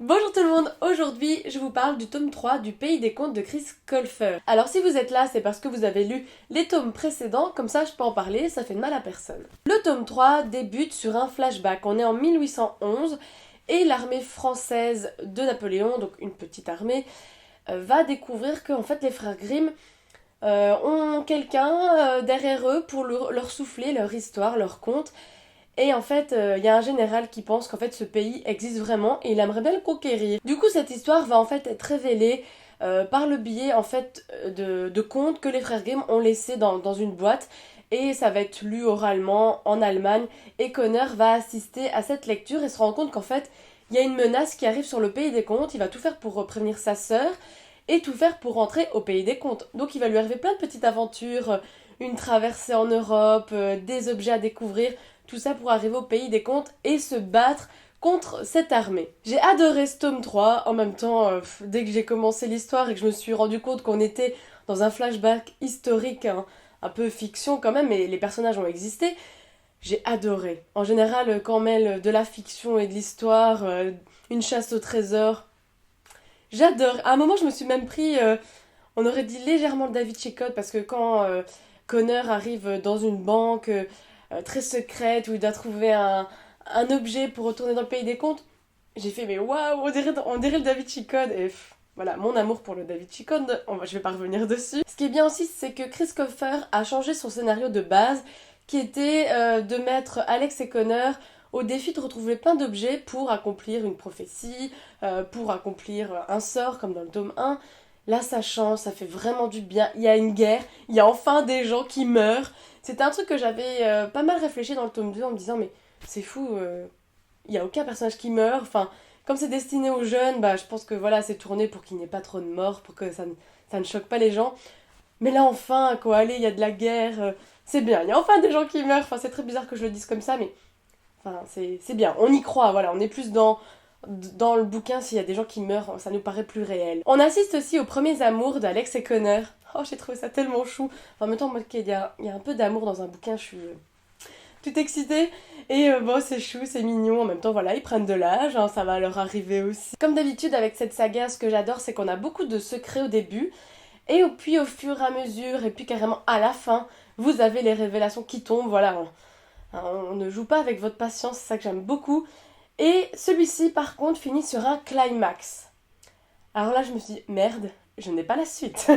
Bonjour tout le monde, aujourd'hui je vous parle du tome 3 du Pays des Contes de Chris Colfer. Alors si vous êtes là, c'est parce que vous avez lu les tomes précédents, comme ça je peux en parler, ça fait de mal à personne. Le tome 3 débute sur un flashback, on est en 1811 et l'armée française de Napoléon, donc une petite armée, va découvrir que en fait les frères Grimm ont quelqu'un derrière eux pour leur souffler leur histoire, leur conte. Et en fait, il y a un général qui pense qu'en fait ce pays existe vraiment et il aimerait bien le conquérir. Du coup, cette histoire va en fait être révélée par le biais en fait de contes que les frères Grimm ont laissés dans une boîte. Et ça va être lu oralement en Allemagne. Et Connor va assister à cette lecture et se rend compte qu'en fait, il y a une menace qui arrive sur le pays des contes. Il va tout faire pour prévenir sa sœur et tout faire pour rentrer au pays des contes. Donc il va lui arriver plein de petites aventures, une traversée en Europe, des objets à découvrir. Tout ça pour arriver au pays des contes et se battre contre cette armée. J'ai adoré ce tome 3, en même temps, dès que j'ai commencé l'histoire et que je me suis rendu compte qu'on était dans un flashback historique, hein, un peu fiction quand même, mais les personnages ont existé, j'ai adoré. En général, quand on mêle de la fiction et de l'histoire, une chasse au trésor, j'adore. À un moment, je me suis même pris, on aurait dit légèrement le Da Vinci Code, parce que quand Connor arrive dans une banque très secrète où il doit trouver un objet pour retourner dans le pays des contes, j'ai fait mais waouh, on dirait le Da Vinci Code. Et voilà, mon amour pour le Da Vinci Code, je vais pas revenir dessus. Ce qui est bien aussi, c'est que Chris Colfer a changé son scénario de base, qui était de mettre Alex et Connor au défi de retrouver plein d'objets pour accomplir une prophétie, pour accomplir un sort comme dans le tome 1. Là, ça change, ça fait vraiment du bien. Il y a une guerre, il y a enfin des gens qui meurent. C'était un truc que j'avais pas mal réfléchi dans le tome 2 en me disant, mais c'est fou, il n'y a aucun personnage qui meurt. Enfin, comme c'est destiné aux jeunes, bah, je pense que voilà, c'est tourné pour qu'il n'y ait pas trop de morts, pour que ça ne choque pas les gens. Mais là, enfin, quoi, allez, il y a de la guerre, c'est bien. Il y a enfin des gens qui meurent. Enfin, c'est très bizarre que je le dise comme ça, mais enfin, c'est bien. On y croit, voilà, on est plus dans le bouquin, s'il y a des gens qui meurent, ça nous paraît plus réel. On assiste aussi aux premiers amours d'Alex et Connor. Oh, j'ai trouvé ça tellement chou. Enfin, en même temps, moi, il y a un peu d'amour dans un bouquin, je suis toute excitée. Et bon, c'est chou, c'est mignon. En même temps, voilà, ils prennent de l'âge, hein, ça va leur arriver aussi. Comme d'habitude, avec cette saga, ce que j'adore, c'est qu'on a beaucoup de secrets au début. Et puis, au fur et à mesure, et puis carrément à la fin, vous avez les révélations qui tombent. Voilà, on ne joue pas avec votre patience, c'est ça que j'aime beaucoup. Et celui-ci, par contre, finit sur un climax. Alors là, je me suis dit, merde, je n'ai pas la suite.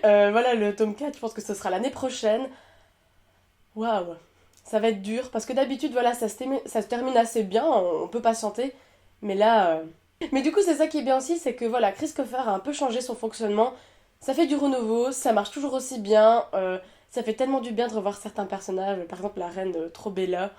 Voilà, le tome 4, je pense que ce sera l'année prochaine. Waouh, ça va être dur, parce que d'habitude, voilà, ça se termine assez bien, on peut patienter. Mais là... Mais du coup, c'est ça qui est bien aussi, c'est que voilà, Chris Colfer a un peu changé son fonctionnement. Ça fait du renouveau, ça marche toujours aussi bien. Ça fait tellement du bien de revoir certains personnages, par exemple la reine Trobella,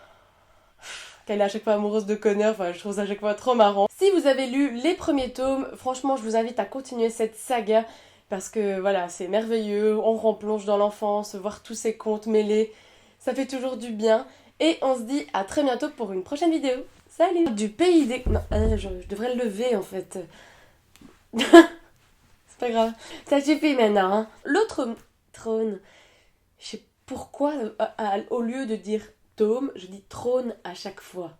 qu'elle est à chaque fois amoureuse de Connor, enfin je trouve ça à chaque fois trop marrant. Si vous avez lu les premiers tomes, franchement je vous invite à continuer cette saga, parce que voilà, c'est merveilleux, on replonge dans l'enfance, voir tous ces contes mêlés, ça fait toujours du bien, et on se dit à très bientôt pour une prochaine vidéo. Salut! Du pays des... Non, je devrais le lever en fait. C'est pas grave. Ça suffit maintenant, hein. L'autre trône, je sais pourquoi, au lieu de dire tome, je dis trône à chaque fois.